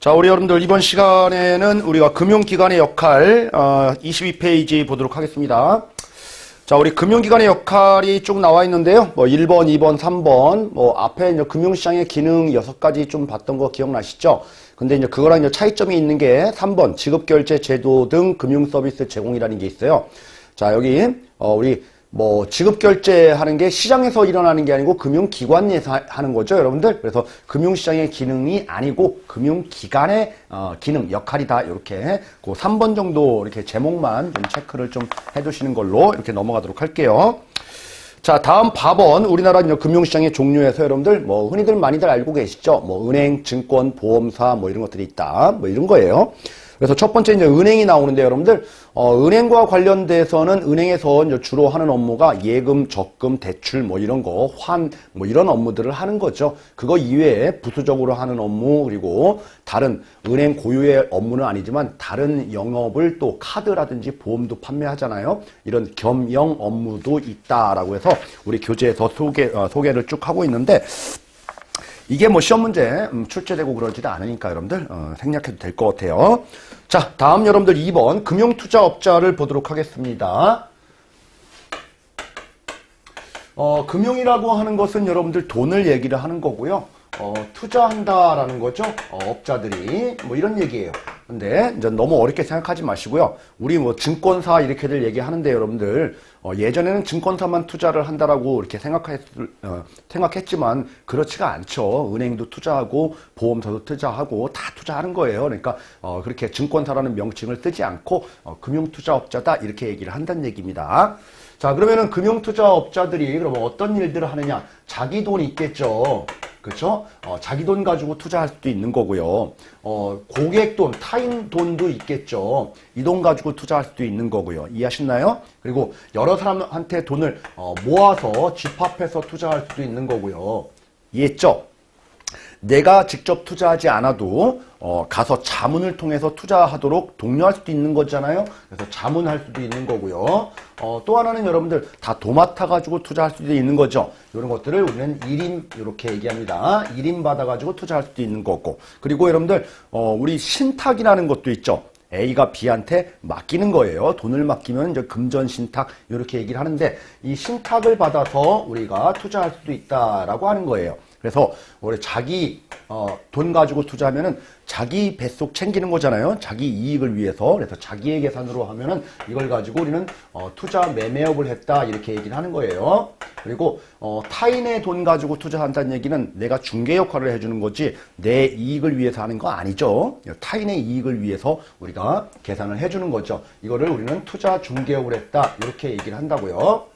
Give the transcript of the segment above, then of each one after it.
자, 우리 여러분들 이번 시간에는 우리가 금융기관의 역할 22페이지 보도록 하겠습니다. 자, 우리 금융기관의 역할이 쭉 나와 있는데요. 뭐 1번, 2번, 3번 뭐 앞에 이제 금융시장의 기능 6가지 좀 봤던 거 기억나시죠? 근데 이제 그거랑 이제 차이점이 있는 게 3번 지급결제 제도 등 금융서비스 제공이라는 게 있어요. 자, 여기 우리 뭐 지급결제하는 게 시장에서 일어나는 게 아니고 금융기관에서 하는 거죠, 여러분들. 그래서 금융시장의 기능이 아니고 금융기관의 기능, 역할이다. 이렇게 그 3번 정도 이렇게 제목만 좀 체크를 좀 해두시는 걸로 이렇게 넘어가도록 할게요. 자, 다음 봐본 우리나라 금융시장의 종류에서 여러분들 뭐 흔히들 많이들 알고 계시죠? 뭐 은행, 증권, 보험사 뭐 이런 것들이 있다. 뭐 이런 거예요. 그래서 첫 번째 이제 은행이 나오는데 여러분들 은행과 관련돼서는 은행에서 이제 주로 하는 업무가 예금, 적금, 대출 뭐 이런 거, 환 뭐 이런 업무들을 하는 거죠. 그거 이외에 부수적으로 하는 업무 그리고 다른 은행 고유의 업무는 아니지만 다른 영업을 또 카드라든지 보험도 판매하잖아요. 이런 겸용 업무도 있다라고 해서 우리 교재에서 소개를 쭉 하고 있는데 이게 뭐 시험 문제 출제되고 그러지도 않으니까 여러분들 생략해도 될 것 같아요. 자, 다음 여러분들 2번 금융투자업자를 보도록 하겠습니다. 금융이라고 하는 것은 여러분들 돈을 얘기를 하는 거고요. 투자한다라는 거죠. 업자들이 뭐 이런 얘기예요. 근데 이제 너무 어렵게 생각하지 마시고요. 우리 뭐 증권사 이렇게들 얘기하는데 여러분들 예전에는 증권사만 투자를 한다라고 이렇게 생각했지만 그렇지가 않죠. 은행도 투자하고 보험사도 투자하고 다 투자하는 거예요. 그러니까 그렇게 증권사라는 명칭을 쓰지 않고 금융투자업자다 이렇게 얘기를 한다는 얘기입니다. 자, 그러면은 금융투자업자들이 그러면 어떤 일들을 하느냐? 자기 돈이 있겠죠. 그렇죠? 자기 돈 가지고 투자할 수도 있는 거고요. 고객 돈, 타인 돈도 있겠죠. 이 돈 가지고 투자할 수도 있는 거고요. 이해하셨나요? 그리고 여러 사람한테 돈을 모아서 집합해서 투자할 수도 있는 거고요. 이해했죠? 내가 직접 투자하지 않아도 가서 자문을 통해서 투자하도록 독려할 수도 있는 거잖아요. 그래서 자문할 수도 있는 거고요. 또 하나는 여러분들 다 도맡아 가지고 투자할 수도 있는 거죠. 이런 것들을 우리는 일임 이렇게 얘기합니다. 일임 받아 가지고 투자할 수도 있는 거고. 그리고 여러분들 우리 신탁이라는 것도 있죠. A가 B한테 맡기는 거예요. 돈을 맡기면 이제 금전신탁 이렇게 얘기를 하는데 이 신탁을 받아서 우리가 투자할 수도 있다라고 하는 거예요. 그래서 우리 자기 돈 가지고 투자하면은 자기 뱃속 챙기는 거잖아요. 자기 이익을 위해서. 그래서 자기의 계산으로 하면은 이걸 가지고 우리는 투자 매매업을 했다 이렇게 얘기를 하는 거예요. 그리고 타인의 돈 가지고 투자한다는 얘기는 내가 중개 역할을 해주는 거지 내 이익을 위해서 하는 거 아니죠. 타인의 이익을 위해서 우리가 계산을 해주는 거죠. 이거를 우리는 투자 중개업을 했다 이렇게 얘기를 한다고요.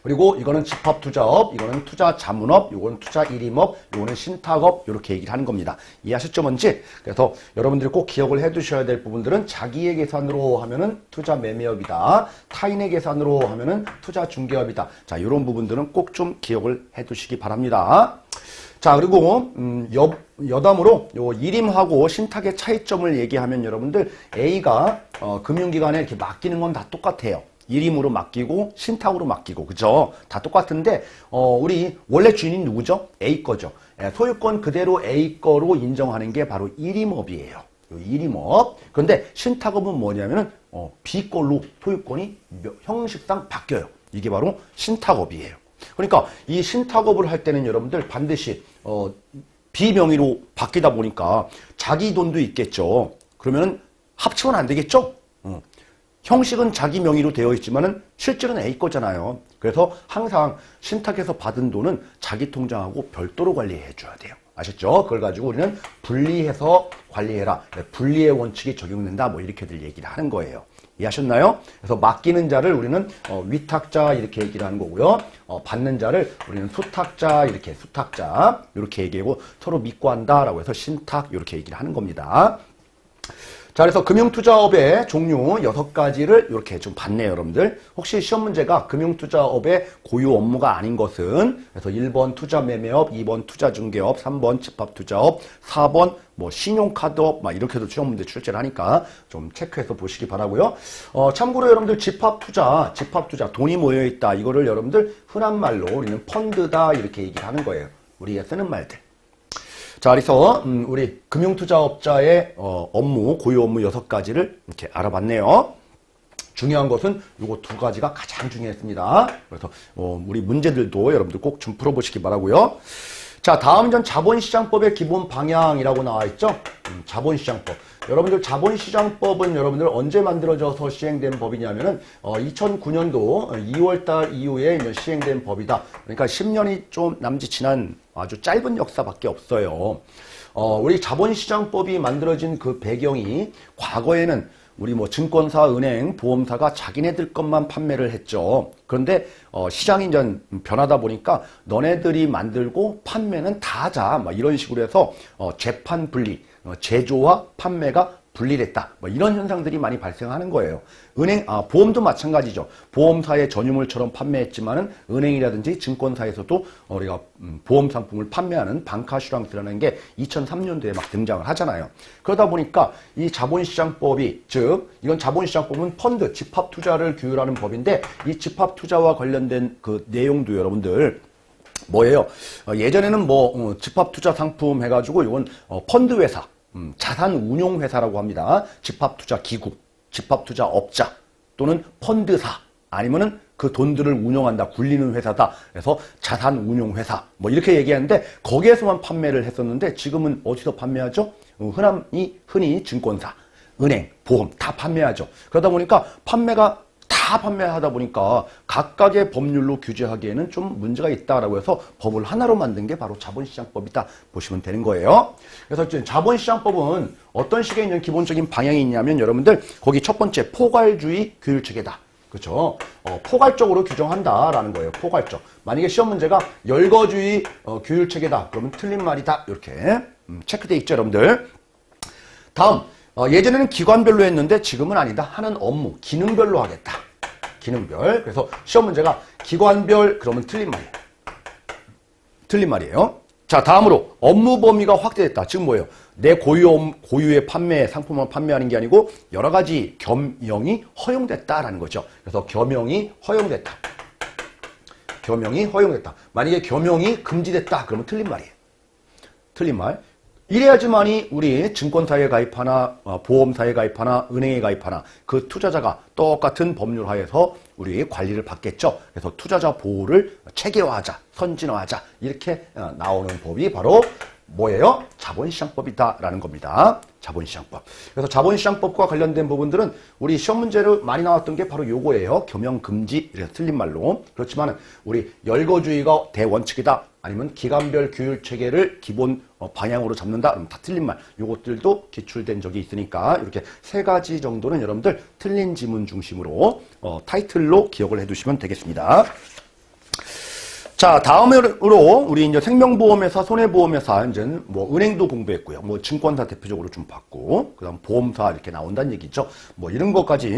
그리고 이거는 집합투자업, 이거는 투자자문업, 이거는 투자일임업, 이거는 신탁업 이렇게 얘기를 하는 겁니다. 이해하셨죠 뭔지? 그래서 여러분들이 꼭 기억을 해두셔야 될 부분들은 자기의 계산으로 하면은 투자매매업이다. 타인의 계산으로 하면은 투자중개업이다. 자, 이런 부분들은 꼭 좀 기억을 해두시기 바랍니다. 자, 그리고 여담으로 요 일임하고 신탁의 차이점을 얘기하면 여러분들 A가 금융기관에 이렇게 맡기는 건 다 똑같아요. 일임으로 맡기고 신탁으로 맡기고 그죠? 다 똑같은데 우리 원래 주인이 누구죠? A 거죠. 소유권 그대로 A 거로 인정하는 게 바로 일임업이에요. 일임업. 그런데 신탁업은 뭐냐면은 B 걸로 소유권이 형식상 바뀌어요. 이게 바로 신탁업이에요. 그러니까 이 신탁업을 할 때는 여러분들 반드시 B 명의로 바뀌다 보니까 자기 돈도 있겠죠. 그러면은 합치면 안 되겠죠? 형식은 자기 명의로 되어 있지만은 실제로는 A 거잖아요. 그래서 항상 신탁에서 받은 돈은 자기 통장하고 별도로 관리해 줘야 돼요. 아셨죠? 그걸 가지고 우리는 분리해서 관리해라. 분리의 원칙이 적용된다. 뭐 이렇게들 얘기를 하는 거예요. 이해하셨나요? 그래서 맡기는 자를 우리는 위탁자 이렇게 얘기를 하는 거고요. 받는 자를 우리는 수탁자 이렇게 얘기하고 서로 믿고 한다라고 해서 신탁 이렇게 얘기를 하는 겁니다. 자, 그래서 금융투자업의 종류 6가지를 이렇게 좀 봤네요, 여러분들. 혹시 시험 문제가 금융투자업의 고유 업무가 아닌 것은 그래서 1번 투자매매업, 2번 투자중개업, 3번 집합투자업, 4번 뭐 신용카드업 막 이렇게도 시험 문제 출제를 하니까 좀 체크해서 보시기 바라고요. 참고로 여러분들 집합투자 돈이 모여 있다. 이거를 여러분들 흔한 말로 우리는 펀드다 이렇게 얘기를 하는 거예요. 우리가 쓰는 말들. 자, 그래서 우리 금융투자업자의 업무, 고유 업무 6가지를 이렇게 알아봤네요. 중요한 것은 요거 2가지가 가장 중요했습니다. 그래서 우리 문제들도 여러분들 꼭 좀 풀어보시기 바라고요. 자, 다음 전 자본시장법의 기본 방향이라고 나와 있죠. 자본시장법. 여러분들 자본시장법은 여러분들 언제 만들어져서 시행된 법이냐면은 2009년도 2월달 이후에 이제 시행된 법이다. 그러니까 10년이 좀 남짓 지난 아주 짧은 역사밖에 없어요. 우리 자본시장법이 만들어진 그 배경이 과거에는 우리 뭐 증권사, 은행, 보험사가 자기네들 것만 판매를 했죠. 그런데 시장이 이제 변하다 보니까 너네들이 만들고 판매는 다 하자. 막 이런 식으로 해서 재판 분리, 제조와 판매가 분리됐다. 뭐 이런 현상들이 많이 발생하는 거예요. 보험도 마찬가지죠. 보험사의 전유물처럼 판매했지만은 은행이라든지 증권사에서도 우리가 보험 상품을 판매하는 방카슈랑스라는 게 2003년도에 막 등장을 하잖아요. 그러다 보니까 이 자본시장법이, 즉 이건 자본시장법은 펀드, 집합투자를 규율하는 법인데 이 집합투자와 관련된 그 내용도 여러분들 뭐예요? 예전에는 뭐 집합투자 상품 해가지고 이건 펀드회사, 자산운용회사라고 합니다. 집합투자기구, 집합투자업자 또는 펀드사 아니면은 그 돈들을 운영한다, 굴리는 회사다. 그래서 자산운용회사 뭐 이렇게 얘기하는데 거기에서만 판매를 했었는데 지금은 어디서 판매하죠? 흔히 증권사, 은행, 보험 다 판매하죠. 그러다 보니까 다 판매하다 보니까 각각의 법률로 규제하기에는 좀 문제가 있다라고 해서 법을 하나로 만든 게 바로 자본시장법이다 보시면 되는 거예요. 그래서 자본시장법은 어떤 식의 있는 기본적인 방향이 있냐면 여러분들 거기 첫 번째 포괄주의 규율체계다. 그렇죠? 포괄적으로 규정한다라는 거예요. 포괄적. 만약에 시험 문제가 열거주의 규율체계다. 그러면 틀린 말이다. 이렇게 체크돼 있죠, 여러분들. 다음 예전에는 기관별로 했는데 지금은 아니다. 하는 업무, 기능별로 하겠다. 기능별. 그래서 시험 문제가 기관별 그러면 틀린 말이에요. 틀린 말이에요. 자, 다음으로 업무 범위가 확대됐다. 지금 뭐예요? 내 고유의 상품을 판매하는 게 아니고 여러 가지 겸용이 허용됐다라는 거죠. 그래서 겸용이 허용됐다. 겸용이 허용됐다. 만약에 겸용이 금지됐다. 그러면 틀린 말이에요. 틀린 말. 이래야지만이 우리 증권사에 가입하나 보험사에 가입하나 은행에 가입하나 그 투자자가 똑같은 법률 하에서 우리 관리를 받겠죠. 그래서 투자자 보호를 체계화하자, 선진화하자 이렇게 나오는 법이 바로 뭐예요? 자본시장법이다라는 겁니다. 자본시장법. 그래서 자본시장법과 관련된 부분들은 우리 시험 문제로 많이 나왔던 게 바로 요거예요. 겸용금지, 이래서 틀린 말로. 그렇지만 우리 열거주의가 대원칙이다. 아니면 기관별 규율 체계를 기본 방향으로 잡는다. 그럼 다 틀린 말. 요것들도 기출된 적이 있으니까 이렇게 3가지 정도는 여러분들 틀린 지문 중심으로 타이틀로 기억을 해두시면 되겠습니다. 자, 다음으로 우리 이제 생명보험회사, 손해보험회사, 이제 뭐 은행도 공부했고요. 뭐 증권사 대표적으로 좀 봤고, 그다음 보험사 이렇게 나온다는 얘기죠. 뭐 이런 것까지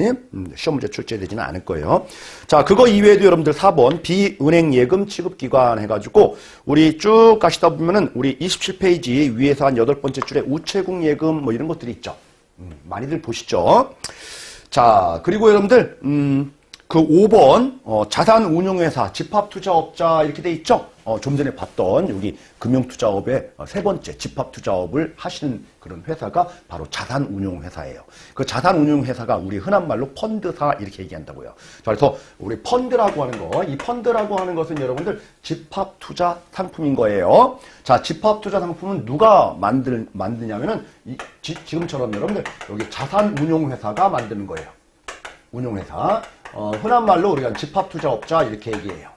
시험 문제 출제되지는 않을 거예요. 자, 그거 이외에도 여러분들 4번 비은행 예금 취급기관 해가지고 우리 쭉 가시다 보면은 우리 27페이지 위에서 한 8번째 줄에 우체국 예금 뭐 이런 것들이 있죠. 많이들 보시죠. 자, 그리고 여러분들 그 5번 자산운용회사, 집합투자업자 이렇게 돼 있죠. 좀 전에 봤던 여기 금융투자업의 3번째 집합투자업을 하시는 그런 회사가 바로 자산운용회사예요. 그 자산운용회사가 우리 흔한 말로 펀드사 이렇게 얘기한다고요. 자, 그래서 우리 펀드라고 하는 거, 이 펀드라고 하는 것은 여러분들 집합투자 상품인 거예요. 자, 집합투자 상품은 누가 만드냐면은 지금처럼 여러분들 여기 자산운용회사가 만드는 거예요. 운용회사. 흔한 말로 우리가 집합투자업자 이렇게 얘기해요.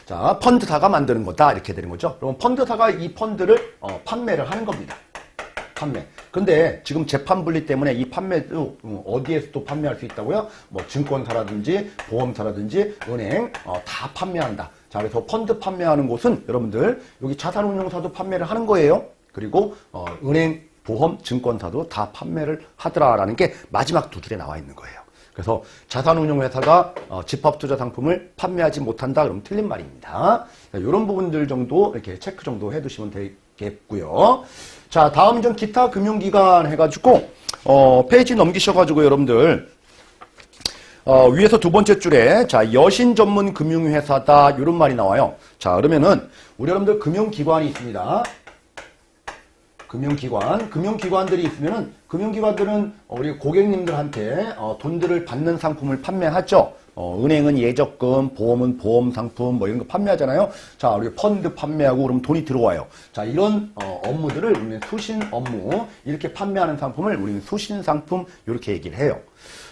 자, 펀드사가 만드는 거다 이렇게 되는 거죠. 그럼 펀드사가 이 펀드를 판매를 하는 겁니다. 판매. 근데 지금 재판 분리 때문에 이 판매도 어디에서도 판매할 수 있다고요? 뭐 증권사라든지 보험사라든지 은행 다 판매한다. 자, 그래서 펀드 판매하는 곳은 여러분들 여기 자산운용사도 판매를 하는 거예요. 그리고 은행, 보험, 증권사도 다 판매를 하더라라는 게 마지막 2줄에 나와 있는 거예요. 그래서 자산운용회사가 집합투자 상품을 판매하지 못한다. 그러면 틀린 말입니다. 이런 부분들 정도 이렇게 체크 정도 해두시면 되겠고요. 자, 다음 좀 기타 금융기관 해가지고 페이지 넘기셔가지고 여러분들 위에서 두 번째 줄에, 자, 여신 전문 금융회사다, 이런 말이 나와요. 자, 그러면은, 우리 여러분들 금융기관이 있습니다. 금융기관들이 있으면은, 금융기관들은 우리 고객님들한테 돈들을 받는 상품을 판매하죠. 은행은 예적금, 보험은 보험 상품, 뭐 이런 거 판매하잖아요. 자, 우리 펀드 판매하고 그러면 돈이 들어와요. 자, 이런 업무들을 우리는 수신 업무, 이렇게 판매하는 상품을 우리는 수신 상품, 이렇게 얘기를 해요.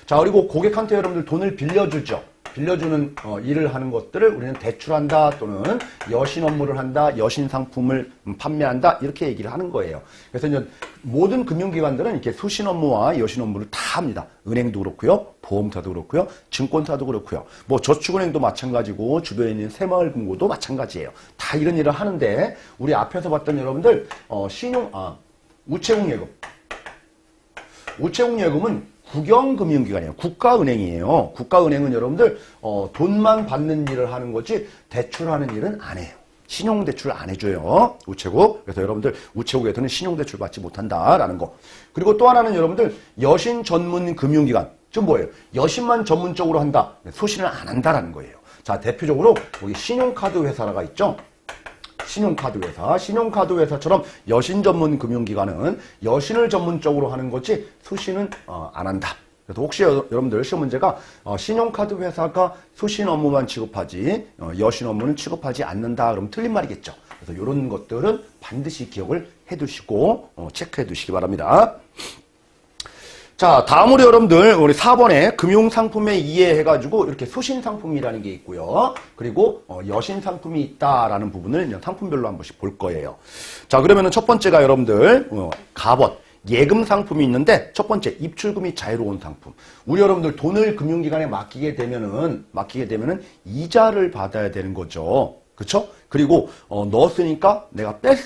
자, 그리고 고객한테 여러분들 돈을 빌려주죠. 빌려주는 일을 하는 것들을 우리는 대출한다, 또는 여신 업무를 한다, 여신 상품을 판매한다, 이렇게 얘기를 하는 거예요. 그래서 이제 모든 금융기관들은 이렇게 수신 업무와 여신 업무를 다 합니다. 은행도 그렇고요, 보험사도 그렇고요, 증권사도 그렇고요, 뭐 저축은행도 마찬가지고, 주변에 있는 새마을금고도 마찬가지예요. 다 이런 일을 하는데, 우리 앞에서 봤던 여러분들 우체국예금은 국영금융기관이에요. 국가은행이에요. 국가은행은 여러분들 돈만 받는 일을 하는 거지 대출하는 일은 안 해요. 신용대출 안 해줘요. 우체국. 그래서 여러분들 우체국에서는 신용대출 받지 못한다라는 거. 그리고 또 하나는 여러분들 여신 전문 금융기관. 지금 뭐예요? 여신만 전문적으로 한다. 수신을 안 한다라는 거예요. 자, 대표적으로 우리 신용카드 회사가 있죠. 신용카드 회사처럼 여신 전문 금융기관은 여신을 전문적으로 하는 거지 수신은 안 한다. 그래서 혹시 여러분들 시험 문제가 신용카드 회사가 수신 업무만 취급하지 여신 업무는 취급하지 않는다, 그러면 틀린 말이겠죠. 그래서 이런 것들은 반드시 기억을 해두시고 체크해 두시기 바랍니다. 자, 다음으로 여러분들 우리 4번에 금융상품에 이해해가지고 이렇게 수신상품이라는 게 있고요. 그리고 여신상품이 있다라는 부분을 이제 상품별로 한 번씩 볼 거예요. 자, 그러면은 첫 번째가 여러분들 갑옷, 예금 상품이 있는데, 첫 번째 입출금이 자유로운 상품. 우리 여러분들 돈을 금융기관에 맡기게 되면은 이자를 받아야 되는 거죠. 그쵸? 그리고 넣었으니까 내가 뺄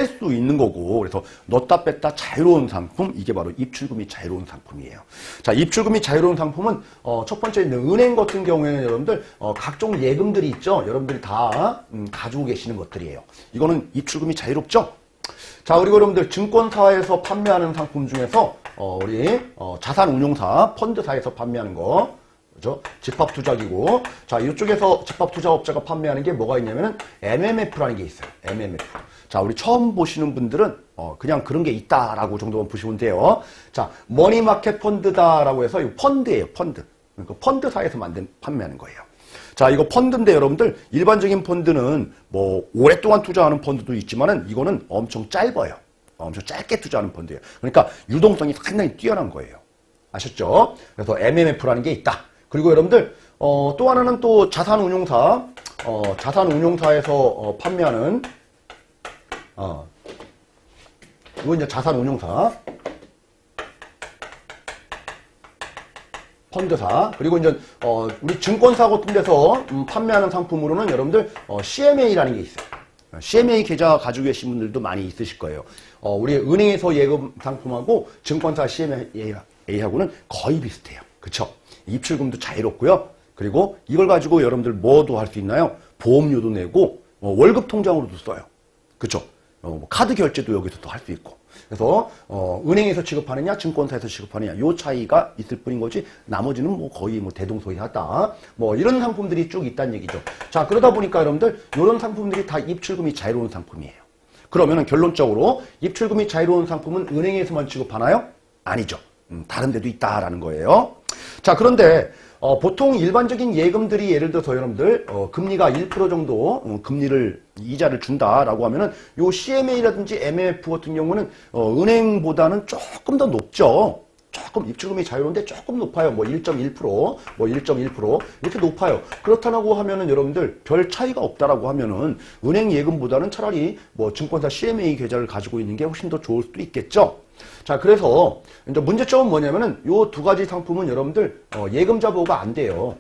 수 있는 거고, 그래서 넣었다 뺐다 자유로운 상품, 이게 바로 입출금이 자유로운 상품이에요. 자, 입출금이 자유로운 상품은 첫 번째 은행 같은 경우에는 여러분들 각종 예금들이 있죠. 여러분들이 다 가지고 계시는 것들이에요. 이거는 입출금이 자유롭죠. 자, 그리고 여러분들 증권사에서 판매하는 상품 중에서 우리 자산운용사, 펀드사에서 판매하는 거, 그죠? 집합투자기고, 자, 이쪽에서 집합투자업자가 판매하는 게 뭐가 있냐면은 MMF라는 게 있어요. MMF. 자, 우리 처음 보시는 분들은 그냥 그런 게 있다라고 정도만 보시면 돼요. 자, 머니마켓 펀드다라고 해서 이거 펀드예요, 펀드. 그러니까 펀드사에서 판매하는 거예요. 자, 이거 펀드인데 여러분들 일반적인 펀드는 뭐 오랫동안 투자하는 펀드도 있지만은 이거는 엄청 짧아요. 엄청 짧게 투자하는 펀드예요. 그러니까 유동성이 상당히 뛰어난 거예요. 아셨죠? 그래서 MMF라는 게 있다. 그리고 여러분들 또 하나는 또 자산운용사, 자산운용사에서 판매하는 이거 이제 자산운용사, 펀드사, 그리고 이제 우리 증권사 같은 데서 판매하는 상품으로는 여러분들 CMA라는 게 있어요. CMA 계좌 가지고 계신 분들도 많이 있으실 거예요. 우리 은행에서 예금 상품하고 증권사 CMA하고는 거의 비슷해요. 그쵸? 입출금도 자유롭고요. 그리고 이걸 가지고 여러분들 뭐도 할 수 있나요? 보험료도 내고 월급 통장으로도 써요. 그쵸? 카드 결제도 여기서도 할 수 있고. 그래서 은행에서 취급하느냐 증권사에서 취급하느냐 요 차이가 있을 뿐인 거지, 나머지는 뭐 거의 뭐 대동소이하다, 뭐 이런 상품들이 쭉 있다는 얘기죠. 자, 그러다 보니까 여러분들 이런 상품들이 다 입출금이 자유로운 상품이에요. 그러면은 결론적으로 입출금이 자유로운 상품은 은행에서만 취급하나요? 아니죠. 다른 데도 있다라는 거예요. 자, 그런데 보통 일반적인 예금들이 예를 들어서 여러분들 금리가 1% 정도 금리를 이자를 준다라고 하면은 요 CMA라든지 MMF 같은 경우는 은행보다는 조금 더 높죠. 조금 입출금이 자유로운데 조금 높아요. 뭐 1.1%, 뭐 1.1% 이렇게 높아요. 그렇다고 하면은 여러분들 별 차이가 없다라고 하면은 은행 예금보다는 차라리 뭐 증권사 CMA 계좌를 가지고 있는 게 훨씬 더 좋을 수도 있겠죠. 자, 그래서 이제 문제점은 뭐냐면은 요 두 가지 상품은 여러분들 예금자 보호가 안 돼요.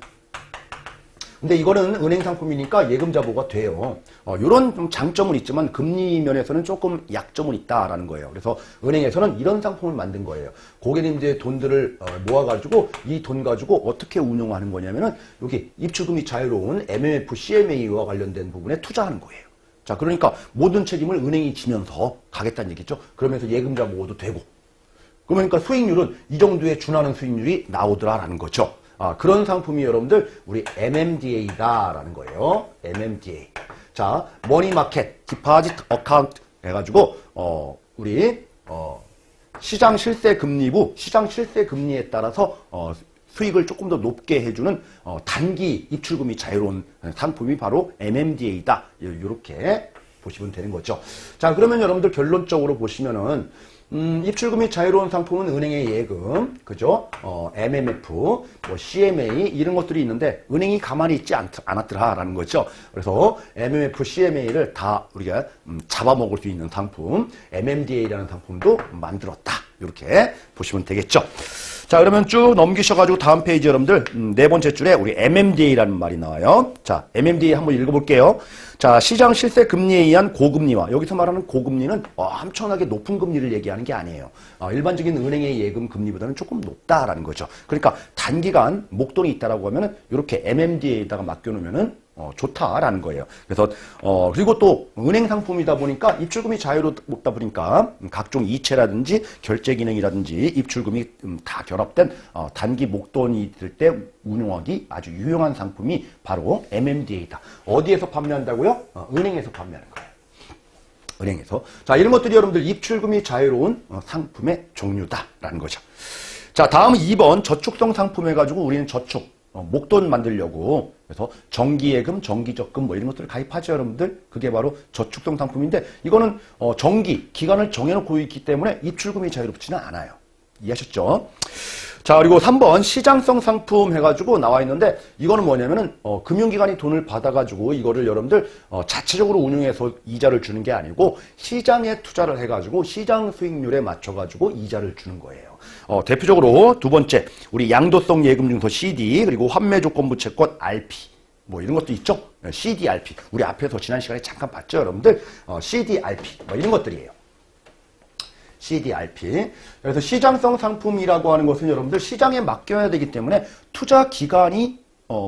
근데 이거는 은행 상품이니까 예금자 보호가 돼요. 요런 좀 장점은 있지만 금리 면에서는 조금 약점은 있다라는 거예요. 그래서 은행에서는 이런 상품을 만든 거예요. 고객님들의 돈들을 모아가지고 이 돈 가지고 어떻게 운용하는 거냐면은 여기 입출금이 자유로운 MMF, CMA와 관련된 부분에 투자하는 거예요. 자, 그러니까 모든 책임을 은행이 지면서 가겠다는 얘기죠. 그러면서 예금자 보호도 되고. 그러니까 수익률은 이 정도에 준하는 수익률이 나오더라라는 거죠. 그런 상품이 여러분들 우리 MMDA다라는 거예요. MMDA. 자, 머니마켓, 디파지트 어카운트 해가지고 우리 시장 실세 금리부, 시장 실세 금리에 따라서 수익을 조금 더 높게 해주는 단기 입출금이 자유로운 상품이 바로 MMDA다. 이렇게 보시면 되는 거죠. 자, 그러면 여러분들 결론적으로 보시면은 입출금이 자유로운 상품은 은행의 예금, 그죠? MMF, 뭐 CMA 이런 것들이 있는데 은행이 가만히 있지 않았더라라는 거죠. 그래서 MMF, CMA를 다 우리가 잡아먹을 수 있는 상품, MMDA라는 상품도 만들었다. 이렇게 보시면 되겠죠. 자, 그러면 쭉 넘기셔가지고 다음 페이지 여러분들 네 번째 줄에 우리 MMDA라는 말이 나와요. 자, MMDA 한번 읽어볼게요. 자, 시장 실세 금리에 의한 고금리와, 여기서 말하는 고금리는 엄청나게 높은 금리를 얘기하는 게 아니에요. 일반적인 은행의 예금 금리보다는 조금 높다라는 거죠. 그러니까 단기간 목돈이 있다라고 하면은 이렇게 MMDA에다가 맡겨놓으면은 좋다라는 거예요. 그래서 그리고 또 은행 상품이다 보니까 입출금이 자유롭다 보니까 각종 이체라든지 결제 기능이라든지 입출금이 다 결합된 단기 목돈이 있을 때 운용하기 아주 유용한 상품이 바로 MMDA다. 어디에서 판매한다고요? 은행에서 판매하는 거예요. 은행에서. 자, 이런 것들이 여러분들 입출금이 자유로운 상품의 종류다라는 거죠. 자, 다음 2번 저축성 상품 해가지고 우리는 저축. 목돈 만들려고 그래서 정기예금, 정기적금 뭐 이런 것들을 가입하죠, 여러분들. 그게 바로 저축성 상품인데 이거는 정기 기간을 정해놓고 있기 때문에 입출금이 자유롭지는 않아요. 이해하셨죠? 자, 그리고 3번 시장성 상품 해가지고 나와 있는데 이거는 뭐냐면은 금융기관이 돈을 받아가지고 이거를 여러분들 자체적으로 운용해서 이자를 주는 게 아니고 시장에 투자를 해가지고 시장 수익률에 맞춰가지고 이자를 주는 거예요. 대표적으로 두 번째 우리 양도성 예금증서 CD 그리고 환매조건부 채권 RP 뭐 이런 것도 있죠. CDRP 우리 앞에서 지난 시간에 잠깐 봤죠, 여러분들. CDRP 뭐 이런 것들이에요. CDRP. 그래서 시장성 상품이라고 하는 것은 여러분들 시장에 맡겨야 되기 때문에 투자 기간이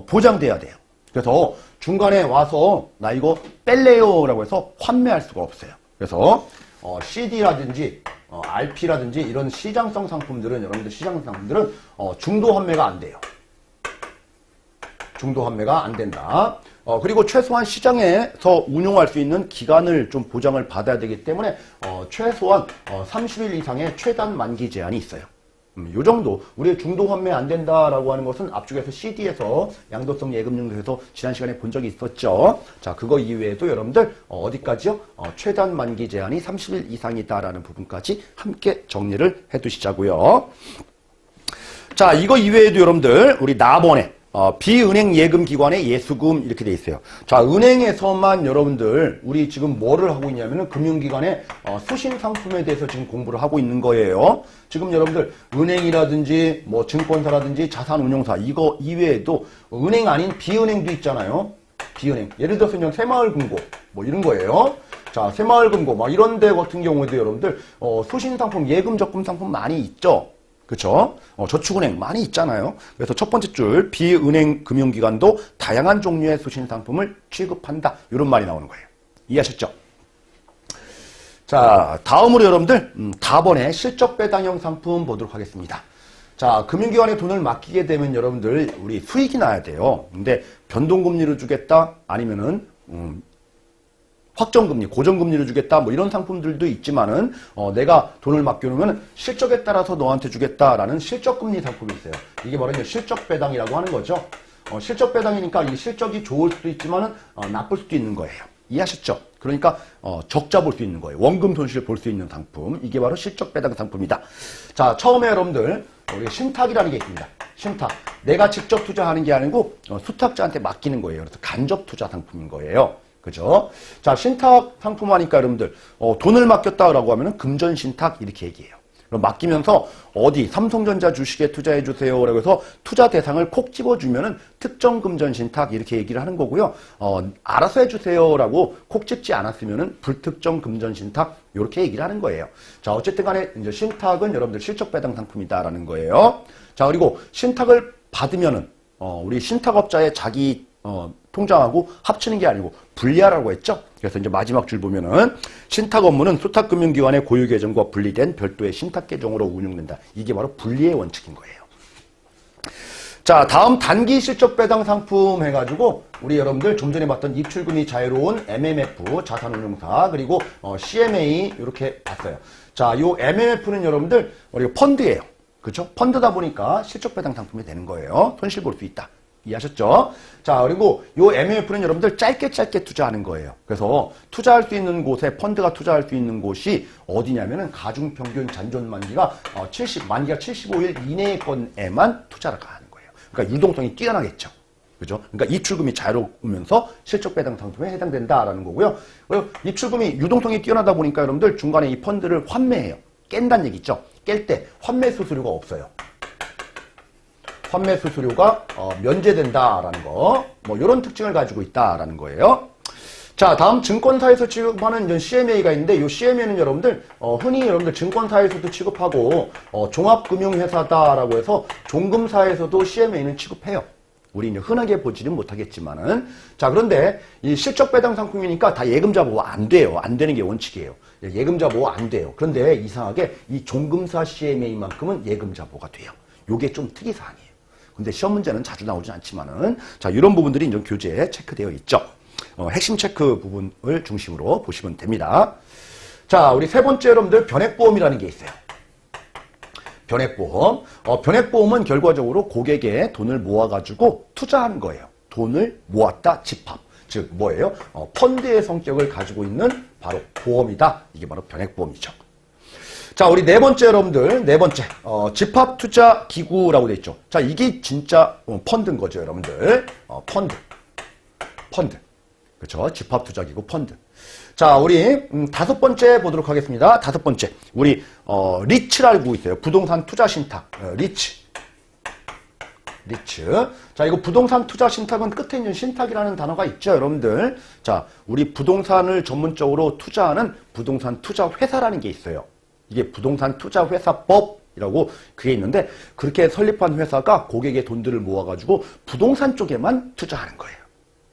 보장돼야 돼요. 그래서 중간에 와서 나 이거 뺄래요 라고 해서 환매할 수가 없어요. 그래서 CD라든지 RP라든지 이런 시장성 상품들은 여러분들 시장성 상품들은 중도 환매가 안 돼요. 중도 환매가 안 된다. 그리고 최소한 시장에서 운용할 수 있는 기간을 좀 보장을 받아야 되기 때문에 최소한 30일 이상의 최단 만기 제한이 있어요. 요 정도. 우리 중도 환매 안 된다라고 하는 것은 앞쪽에서 CD에서 양도성 예금증서에서 지난 시간에 본 적이 있었죠. 자, 그거 이외에도 여러분들 어디까지요? 최단 만기 제한이 30일 이상이다라는 부분까지 함께 정리를 해 두시자고요. 자, 이거 이외에도 여러분들 우리 나번에 비은행 예금 기관의 예수금 이렇게 돼 있어요. 자, 은행에서만 여러분들 우리 지금 뭐를 하고 있냐면은 금융기관의 수신 상품에 대해서 지금 공부를 하고 있는 거예요. 지금 여러분들 은행이라든지 뭐 증권사라든지 자산운용사 이거 이외에도 은행 아닌 비은행도 있잖아요. 비은행. 예를 들어서 그냥 새마을금고 뭐 이런 거예요. 자, 새마을금고 막 이런 데 같은 경우에도 여러분들 수신 상품, 예금 적금 상품 많이 있죠. 그렇죠? 저축은행 많이 있잖아요. 그래서 첫 번째 줄 비은행 금융기관도 다양한 종류의 수신 상품을 취급한다. 이런 말이 나오는 거예요. 이해하셨죠? 자, 다음으로 여러분들 다번에 실적 배당형 상품 보도록 하겠습니다. 자, 금융기관에 돈을 맡기게 되면 여러분들 우리 수익이 나야 돼요. 근데 변동금리를 주겠다 아니면은 확정금리, 고정금리를 주겠다, 뭐 이런 상품들도 있지만은, 내가 돈을 맡겨놓으면 실적에 따라서 너한테 주겠다라는 실적금리 상품이 있어요. 이게 바로 이제 실적배당이라고 하는 거죠. 실적배당이니까 이 실적이 좋을 수도 있지만은, 나쁠 수도 있는 거예요. 이해하셨죠? 그러니까, 적자 볼 수 있는 거예요. 원금 손실 볼 수 있는 상품. 이게 바로 실적배당 상품이다. 자, 처음에 여러분들, 우리 신탁이라는 게 있습니다. 신탁. 내가 직접 투자하는 게 아니고, 수탁자한테 맡기는 거예요. 그래서 간접 투자 상품인 거예요. 그죠? 자, 신탁 상품 하니까 여러분들, 돈을 맡겼다라고 하면은 금전 신탁 이렇게 얘기해요. 그럼 맡기면서 어디 삼성전자 주식에 투자해 주세요. 라고 해서 투자 대상을 콕 집어주면은 특정 금전 신탁 이렇게 얘기를 하는 거고요. 알아서 해 주세요라고 콕 집지 않았으면은 불특정 금전 신탁 이렇게 얘기를 하는 거예요. 자, 어쨌든 간에 이제 신탁은 여러분들 실적 배당 상품이다라는 거예요. 자, 그리고 신탁을 받으면은 우리 신탁업자의 자기 통장하고 합치는 게 아니고 분리하라고 했죠. 그래서 이제 마지막 줄 보면은 신탁 업무는 수탁금융기관의 고유 계정과 분리된 별도의 신탁 계정으로 운영된다. 이게 바로 분리의 원칙인 거예요. 자, 다음 단기 실적 배당 상품 해가지고 우리 여러분들 좀 전에 봤던 입출금이 자유로운 MMF 자산운용사 그리고 CMA 이렇게 봤어요. 자, 요 MMF는 여러분들 우리가 펀드예요. 그렇죠? 펀드다 보니까 실적 배당 상품이 되는 거예요. 손실 볼 수 있다. 이해하셨죠? 자, 그리고 요 MMF는 여러분들 짧게 투자하는 거예요. 그래서 투자할 수 있는 곳에 펀드가 투자할 수 있는 곳이 어디냐면은 가중평균 잔존 만기가 만기가 75일 이내의 건에만 투자를 하는 거예요. 그러니까 유동성이 뛰어나겠죠. 그죠? 그러니까 입출금이 자유로우면서 실적 배당 상품에 해당된다라는 거고요. 그리고 입출금이 유동성이 뛰어나다 보니까 여러분들 중간에 이 펀드를 환매해요. 깬다는 얘기 있죠? 깰 때 환매 수수료가 없어요. 환매 수수료가 면제된다라는 거, 뭐 이런 특징을 가지고 있다라는 거예요. 자, 다음 증권사에서 취급하는 이제 CMA가 있는데 이 CMA는 여러분들 흔히 여러분들 증권사에서도 취급하고 종합금융회사다라고 해서 종금사에서도 CMA는 취급해요. 우리 이제 흔하게 보지는 못하겠지만은. 자, 그런데 이 실적 배당 상품이니까 다 예금자 보호 안 돼요. 안 되는 게 원칙이에요. 예금자 보호 안 돼요. 그런데 이상하게 이 종금사 CMA만큼은 예금자 보호가 돼요. 요게 좀 특이사항이에요. 근데 시험 문제는 자주 나오진 않지만은, 자, 이런 부분들이 이제 교재에 체크되어 있죠. 핵심 체크 부분을 중심으로 보시면 됩니다. 자, 우리 세 번째 여러분들 변액보험이라는 게 있어요. 변액보험. 변액보험은 결과적으로 고객의 돈을 모아가지고 투자하는 거예요. 돈을 모았다 집합. 즉 뭐예요? 펀드의 성격을 가지고 있는 바로 보험이다. 이게 바로 변액보험이죠. 자, 우리 네 번째 여러분들, 네 번째 집합투자기구라고 돼 있죠. 자, 이게 진짜 펀드인 거죠, 여러분들. 펀드. 그렇죠? 집합투자기구 펀드. 자, 우리 다섯 번째 보도록 하겠습니다. 다섯 번째, 우리 리츠라고 있어요. 부동산 투자 신탁. 리츠. 자, 이거 부동산 투자 신탁은 끝에 있는 신탁이라는 단어가 있죠, 여러분들. 자, 우리 부동산을 전문적으로 투자하는 부동산 투자 회사라는 게 있어요. 이게 부동산 투자 회사법이라고 그게 있는데, 그렇게 설립한 회사가 고객의 돈들을 모아가지고 부동산 쪽에만 투자하는 거예요.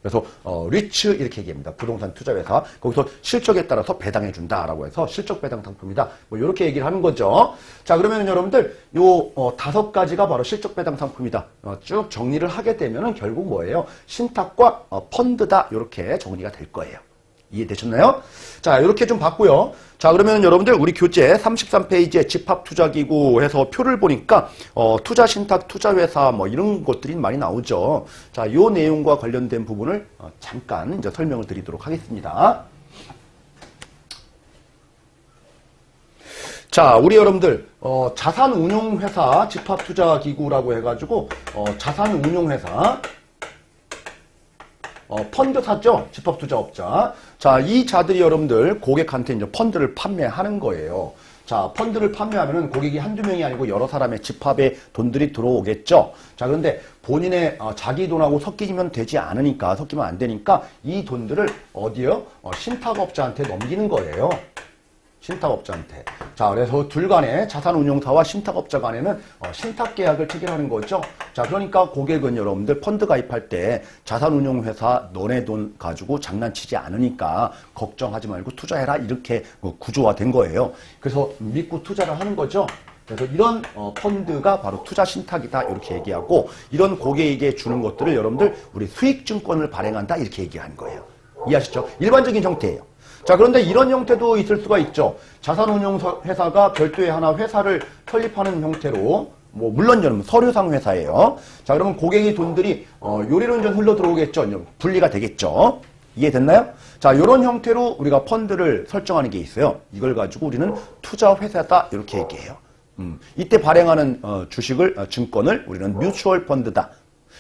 그래서 리츠 이렇게 얘기합니다. 부동산 투자 회사. 거기서 실적에 따라서 배당해 준다라고 해서 실적 배당 상품이다. 뭐 이렇게 얘기를 하는 거죠. 자, 그러면 여러분들 요 다섯 가지가 바로 실적 배당 상품이다. 쭉 정리를 하게 되면은 결국 뭐예요? 신탁과 펀드다. 이렇게 정리가 될 거예요. 이해되셨나요? 자, 이렇게 좀 봤고요. 자, 그러면 여러분들 우리 교재 33페이지에 집합투자기구 해서 표를 보니까 투자신탁, 투자회사 뭐 이런 것들이 많이 나오죠. 자, 요 내용과 관련된 부분을 잠깐 이제 설명을 드리도록 하겠습니다. 자, 우리 여러분들 자산운용회사 집합투자기구라고 해가지고 자산운용회사 펀드사죠? 집합투자업자. 자, 이 자들이 여러분들 고객한테 이제 펀드를 판매하는 거예요. 자, 펀드를 판매하면은 고객이 한두 명이 아니고 여러 사람의 집합에 돈들이 들어오겠죠? 자, 그런데 본인의 자기 돈하고 섞이면 되지 않으니까, 섞이면 안 되니까 이 돈들을 어디요? 신탁업자한테 넘기는 거예요. 신탁업자한테. 자, 그래서 둘 간에 자산운용사와 신탁업자 간에는 신탁계약을 체결하는 거죠. 자, 그러니까 고객은 여러분들 펀드 가입할 때 자산운용회사 너네 돈 가지고 장난치지 않으니까 걱정하지 말고 투자해라. 이렇게 구조화된 거예요. 그래서 믿고 투자를 하는 거죠. 그래서 이런 펀드가 바로 투자신탁이다. 이렇게 얘기하고, 이런 고객에게 주는 것들을 여러분들 우리 수익증권을 발행한다. 이렇게 얘기하는 거예요. 이해하시죠? 일반적인 형태예요. 자, 그런데 이런 형태도 있을 수가 있죠. 자산운용회사가 별도의 하나 회사를 설립하는 형태로, 뭐 물론 여러분 서류상 회사예요. 자, 그러면 고객의 돈들이 요리로 좀 흘러 들어오겠죠. 분리가 되겠죠. 이해됐나요? 자, 이런 형태로 우리가 펀드를 설정하는 게 있어요. 이걸 가지고 우리는 투자회사다 이렇게 얘기해요. 이때 발행하는 주식을 증권을 우리는 뮤추얼 펀드다.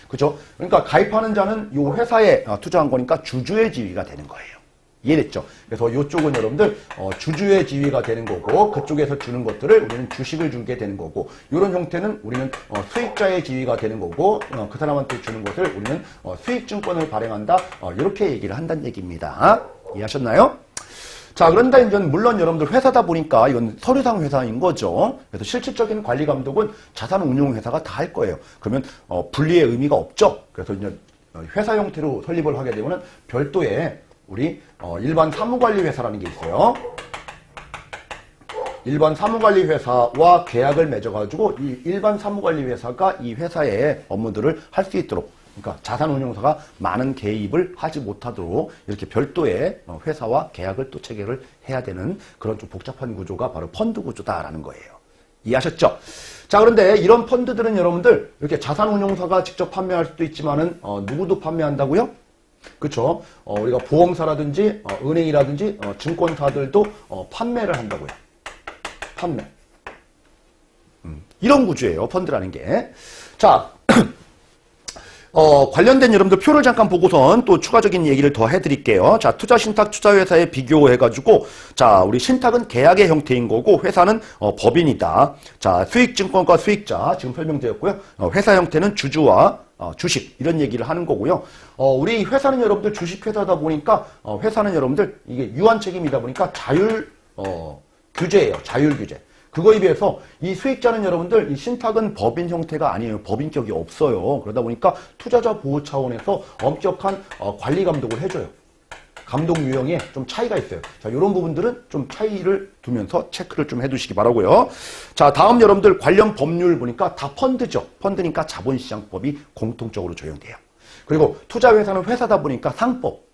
그죠? 그러니까 가입하는 자는 이 회사에 투자한 거니까 주주의 지위가 되는 거예요. 이해됐죠? 그래서 이쪽은 여러분들 주주의 지위가 되는 거고, 그쪽에서 주는 것들을 우리는 주식을 주게 되는 거고, 이런 형태는 우리는 수익자의 지위가 되는 거고, 그 사람한테 주는 것을 우리는 수익증권을 발행한다. 이렇게 얘기를 한다는 얘기입니다. 이해하셨나요? 자, 그런데 이제 물론 여러분들 회사다 보니까 이건 서류상 회사인 거죠. 그래서 실질적인 관리 감독은 자산운용회사가 다 할 거예요. 그러면 분리의 의미가 없죠. 그래서 이제 회사 형태로 설립을 하게 되면은 별도의 우리 일반 사무관리회사라는 게 있어요. 일반 사무관리회사와 계약을 맺어가지고 이 일반 사무관리회사가 이 회사의 업무들을 할 수 있도록, 그러니까 자산운용사가 많은 개입을 하지 못하도록 이렇게 별도의 회사와 계약을 또 체결을 해야 되는 그런 좀 복잡한 구조가 바로 펀드 구조다라는 거예요. 이해하셨죠? 자, 그런데 이런 펀드들은 여러분들 이렇게 자산운용사가 직접 판매할 수도 있지만은 누구도 판매한다고요? 그렇죠? 우리가 보험사라든지 은행이라든지 증권사들도 판매를 한다고요. 판매. 이런 구조예요. 펀드라는 게. 자, 관련된 여러분들 표를 잠깐 보고선 또 추가적인 얘기를 더 해드릴게요. 자, 투자신탁 투자회사에 비교해가지고, 자, 우리 신탁은 계약의 형태인 거고, 회사는 법인이다. 자, 수익증권과 수익자, 지금 설명드렸고요. 회사 형태는 주주와 주식, 이런 얘기를 하는 거고요. 우리 회사는 여러분들 주식회사다 보니까, 회사는 여러분들 이게 유한책임이다 보니까 규제예요. 자율 규제. 그거에 비해서 이 수익자는 여러분들 이 신탁은 법인 형태가 아니에요. 법인격이 없어요. 그러다 보니까 투자자 보호 차원에서 엄격한 관리 감독을 해줘요. 감독 유형에 좀 차이가 있어요. 자, 이런 부분들은 좀 차이를 두면서 체크를 좀 해두시기 바라고요. 자, 다음 여러분들 관련 법률 보니까 다 펀드죠. 펀드니까 자본시장법이 공통적으로 적용돼요. 그리고 투자회사는 회사다 보니까 상법.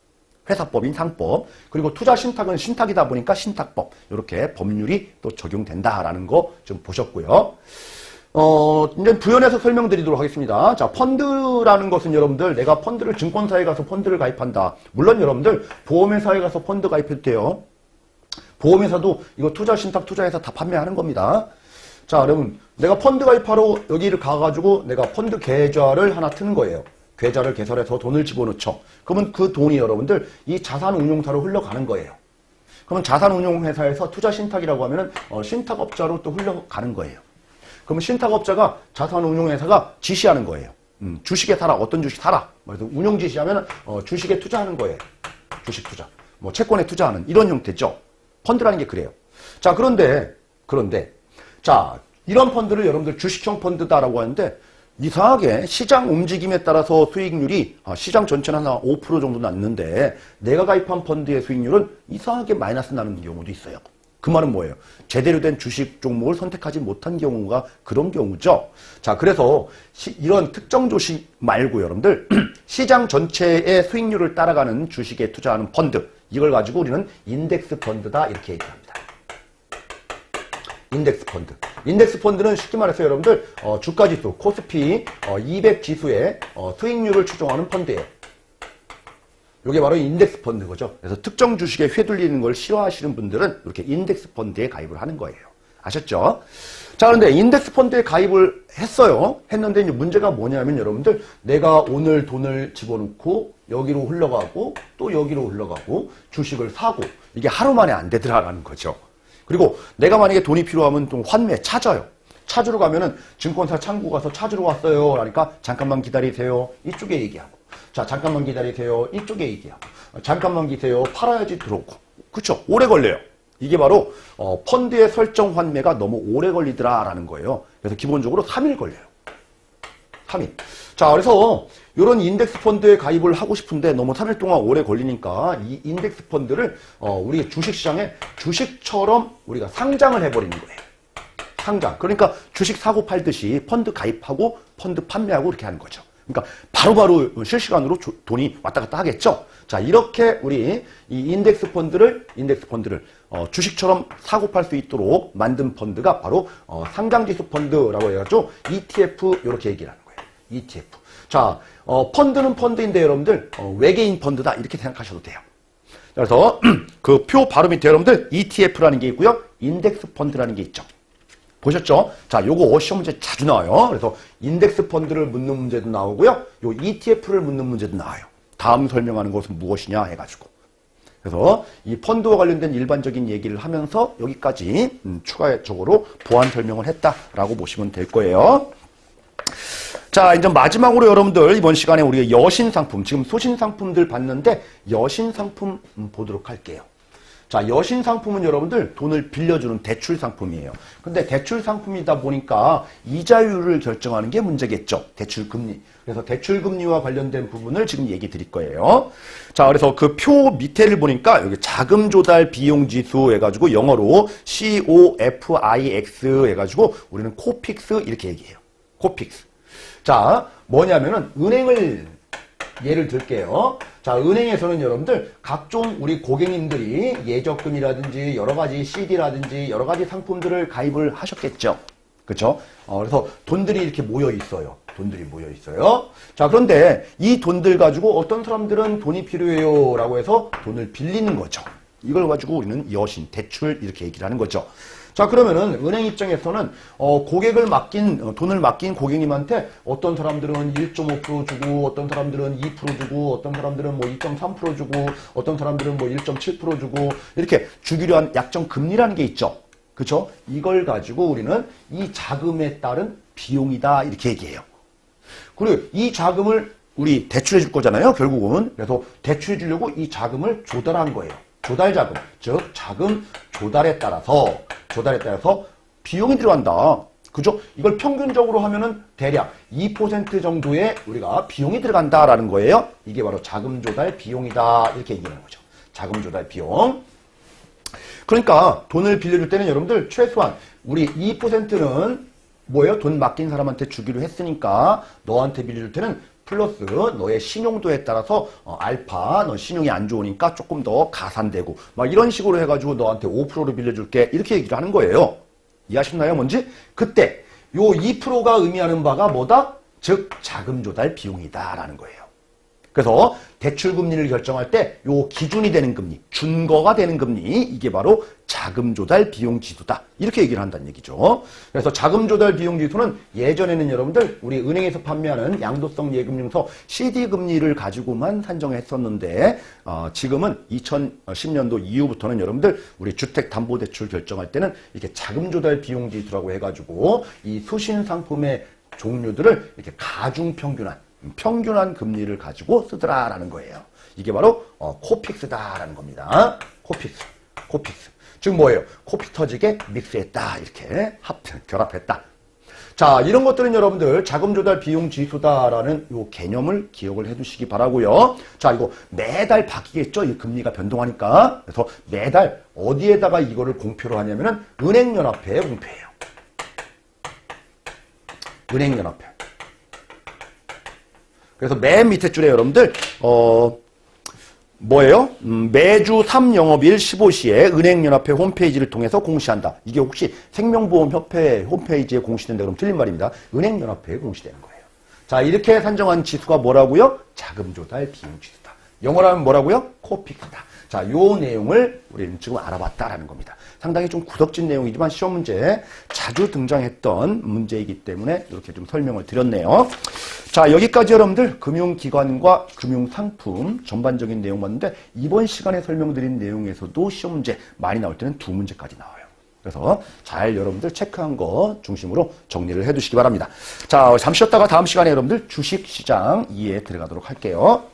회사법인 상법, 그리고 투자신탁은 신탁이다 보니까 신탁법, 이렇게 법률이 또 적용된다라는 거 좀 보셨고요. 이제 부연해서 설명드리도록 하겠습니다. 자, 펀드라는 것은 여러분들 내가 펀드를 증권사에 가서 펀드를 가입한다. 물론 여러분들 보험회사에 가서 펀드 가입해도 돼요. 보험회사도 이거 투자신탁 투자회사 다 판매하는 겁니다. 자, 여러분 내가 펀드 가입하러 여기를 가가지고 내가 펀드 계좌를 하나 트는 거예요. 계좌를 개설해서 돈을 집어넣죠. 그러면 그 돈이 여러분들 이 자산운용사로 흘러가는 거예요. 그러면 자산운용회사에서 투자신탁이라고 하면은 신탁업자로 또 흘러가는 거예요. 그러면 신탁업자가 자산운용회사가 지시하는 거예요. 주식에 사라. 어떤 주식 사라. 그래서 운용 지시하면 주식에 투자하는 거예요. 주식 투자. 뭐 채권에 투자하는 이런 형태죠. 펀드라는 게 그래요. 자, 그런데 자, 이런 펀드를 여러분들 주식형 펀드다라고 하는데 이상하게 시장 움직임에 따라서 수익률이 시장 전체는 한 5% 정도 났는데 내가 가입한 펀드의 수익률은 이상하게 마이너스 나는 경우도 있어요. 그 말은 뭐예요? 제대로 된 주식 종목을 선택하지 못한 경우가 그런 경우죠. 자, 그래서 이런 특정 주식 말고 여러분들 시장 전체의 수익률을 따라가는 주식에 투자하는 펀드, 이걸 가지고 우리는 인덱스 펀드다 이렇게 얘기합니다. 인덱스 펀드. 인덱스 펀드는 쉽게 말해서 여러분들 주가지수, 코스피 200 지수의 수익률을 추정하는 펀드예요. 이게 바로 인덱스 펀드 거죠. 그래서 특정 주식에 휘둘리는 걸 싫어하시는 분들은 이렇게 인덱스 펀드에 가입을 하는 거예요. 아셨죠? 자, 그런데 인덱스 펀드에 가입을 했는데 이제 문제가 뭐냐면 여러분들 내가 오늘 돈을 집어넣고 여기로 흘러가고 또 여기로 흘러가고 주식을 사고 이게 하루 만에 안 되더라라는 거죠. 그리고 내가 만약에 돈이 필요하면 좀 환매 찾아요. 찾으러 가면은 증권사 창구 가서 찾으러 왔어요. 그러니까 잠깐만 기다리세요. 이쪽에 얘기하고. 자, 잠깐만 기다리세요. 이쪽에 얘기하고. 잠깐만 기세요. 팔아야지 들어오고. 그쵸? 오래 걸려요. 이게 바로 펀드의 설정 환매가 너무 오래 걸리더라라는 거예요. 그래서 기본적으로 3일 걸려요. 3일. 자, 그래서 이런 인덱스 펀드에 가입을 하고 싶은데 너무 3일 동안 오래 걸리니까 이 인덱스 펀드를 우리 주식시장에 주식처럼 우리가 상장을 해버리는 거예요. 상장. 그러니까 주식 사고 팔듯이 펀드 가입하고 펀드 판매하고 이렇게 하는 거죠. 그러니까 바로바로 실시간으로 돈이 왔다 갔다 하겠죠. 자, 이렇게 우리 이 인덱스 펀드를 주식처럼 사고 팔 수 있도록 만든 펀드가 바로 상장지수 펀드라고 해가지고 ETF 이렇게 얘기를 하는 거예요. ETF. 자, 펀드는 펀드인데 여러분들 외계인 펀드다 이렇게 생각하셔도 돼요. 그래서 그 표 바로 밑에 여러분들 ETF라는 게 있고요. 인덱스 펀드라는 게 있죠. 보셨죠? 자, 요거 시험 문제 자주 나와요. 그래서 인덱스 펀드를 묻는 문제도 나오고요. 요 ETF를 묻는 문제도 나와요. 다음 설명하는 것은 무엇이냐 해가지고. 그래서 이 펀드와 관련된 일반적인 얘기를 하면서 여기까지 추가적으로 보완 설명을 했다라고 보시면 될 거예요. 자, 이제 마지막으로 여러분들 이번 시간에 우리가 여신 상품, 지금 소신 상품들 봤는데 여신 상품 보도록 할게요. 자, 여신 상품은 여러분들 돈을 빌려주는 대출 상품이에요. 근데 대출 상품이다 보니까 이자율을 결정하는 게 문제겠죠. 대출 금리. 그래서 대출 금리와 관련된 부분을 지금 얘기 드릴 거예요. 자, 그래서 그 표 밑에를 보니까 여기 자금 조달 비용 지수 해가지고 영어로 COFIX 해가지고 우리는 코픽스 이렇게 얘기해요. 코픽스. 자, 뭐냐면은 은행을 예를 들게요. 자, 은행에서는 여러분들 각종 우리 고객님들이 예적금이라든지 여러 가지 CD라든지 여러 가지 상품들을 가입을 하셨겠죠. 그렇죠? 그래서 돈들이 이렇게 모여 있어요. 돈들이 모여 있어요. 자, 그런데 이 돈들 가지고 어떤 사람들은 돈이 필요해요 라고 해서 돈을 빌리는 거죠. 이걸 가지고 우리는 여신, 대출 이렇게 얘기를 하는 거죠. 자, 그러면은 은행 입장에서는 돈을 맡긴 고객님한테 어떤 사람들은 1.5% 주고 어떤 사람들은 2% 주고 어떤 사람들은 뭐 2.3% 주고 어떤 사람들은 뭐 1.7% 주고 이렇게 주기로 한 약정 금리라는 게 있죠. 그렇죠? 이걸 가지고 우리는 이 자금에 따른 비용이다 이렇게 얘기해요. 그리고 이 자금을 우리 대출해 줄 거잖아요. 결국은. 그래서 대출해 주려고 이 자금을 조달한 거예요. 조달 자금, 즉 자금 조달에 따라서 비용이 들어간다. 그죠? 이걸 평균적으로 하면은 대략 2% 정도의 우리가 비용이 들어간다라는 거예요. 이게 바로 자금 조달 비용이다. 이렇게 얘기하는 거죠. 자금 조달 비용. 그러니까 돈을 빌려줄 때는 여러분들 최소한 우리 2%는 뭐예요? 돈 맡긴 사람한테 주기로 했으니까 너한테 빌려줄 때는 플러스 너의 신용도에 따라서 알파, 너 신용이 안 좋으니까 조금 더 가산되고 막 이런 식으로 해가지고 너한테 5%로 빌려줄게 이렇게 얘기를 하는 거예요. 이해하셨나요? 뭔지? 그때 요 2%가 의미하는 바가 뭐다? 즉 자금 조달 비용이다라는 거예요. 그래서 대출 금리를 결정할 때 요 기준이 되는 금리, 준거가 되는 금리 이게 바로 자금 조달 비용 지수다. 이렇게 얘기를 한다는 얘기죠. 그래서 자금 조달 비용 지수는 예전에는 여러분들 우리 은행에서 판매하는 양도성 예금융서 CD 금리를 가지고만 산정했었는데 지금은 2010년도 이후부터는 여러분들 우리 주택담보대출 결정할 때는 이렇게 자금 조달 비용 지수라고 해가지고 이 수신 상품의 종류들을 이렇게 평균한 금리를 가지고 쓰더라라는 거예요. 이게 바로 코픽스다라는 겁니다. 코픽스. 즉 뭐예요? 코피 터지게 믹스했다. 이렇게 결합했다. 자, 이런 것들은 여러분들 자금 조달 비용 지수다라는 요 개념을 기억을 해두시기 바라고요. 자, 이거 매달 바뀌겠죠? 이 금리가 변동하니까. 그래서 매달 어디에다가 이거를 공표를 하냐면은 은행연합회에 공표해요. 은행연합회. 그래서 맨 밑에 줄에 여러분들 뭐예요? 매주 3영업일 15시에 은행연합회 홈페이지를 통해서 공시한다. 이게 혹시 생명보험협회 홈페이지에 공시된다 그러면 틀린 말입니다. 은행연합회에 공시되는 거예요. 자, 이렇게 산정한 지수가 뭐라고요? 자금조달 비용 지수다. 영어로 하면 뭐라고요? 코픽스다. 자, 요 내용을 우리는 지금 알아봤다라는 겁니다. 상당히 좀 구석진 내용이지만 시험 문제에 자주 등장했던 문제이기 때문에 이렇게 좀 설명을 드렸네요. 자, 여기까지 여러분들 금융기관과 금융상품 전반적인 내용 봤는데 이번 시간에 설명드린 내용에서도 시험 문제 많이 나올 때는 2문제까지 나와요. 그래서 잘 여러분들 체크한 거 중심으로 정리를 해두시기 바랍니다. 자, 잠시 쉬었다가 다음 시간에 여러분들 주식시장 2에 들어가도록 할게요.